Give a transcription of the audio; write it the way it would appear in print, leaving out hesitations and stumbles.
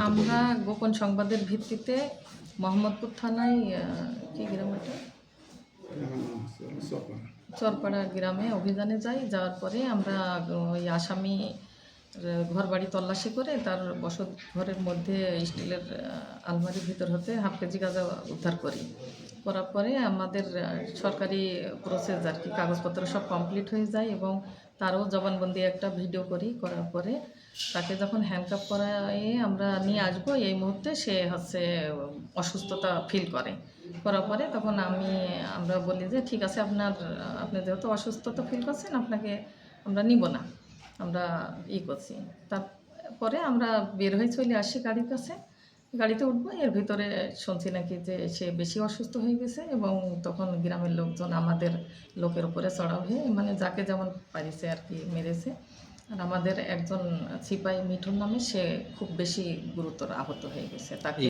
আমরা গোপন সংবাদের ভিত্তিতে মোহাম্মদপুর থানায় কি গ্রাম এটা চরপাড়া গ্রামে অভিযানে যাই। যাওয়ার পরে আমরা ওই আসামি ঘরবাড়ি তল্লাশি করে তার বসত ঘরের মধ্যে স্টিলের আলমারির ভিতর হতে হাফ কেজি গাঁজা উদ্ধার করার পরে আমাদের সরকারি প্রসেস আর কি কাগজপত্র সব কমপ্লিট হয়ে যায় এবং তারও জবানবন্দি একটা ভিডিও করার পরে তাকে যখন হ্যান্ডকাপ করায় আমরা নিয়ে আসবো এই মুহূর্তে সে হচ্ছে অসুস্থতা ফিল করার পরে তখন আমরা বলি যে ঠিক আছে আপনি যেহেতু অসুস্থতা ফিল করছেন আপনাকে আমরা নিব না, আমরা করছি। তারপরে আমরা বের হয়ে চলে আসি গাড়িতে উঠবো। এর ভিতরে শুনছি নাকি যে সে বেশি অসুস্থ হয়ে গেছে এবং তখন গ্রামের লোকজন আমাদের লোকের উপরে চড়াও হয়ে মানে যাকে যেমন পারিছে আর কি মেরেছে। আর আমাদের একজন সিপাহী মিঠুন নামে সে খুব বেশি গুরুতর আহত হয়ে গেছে। তাকে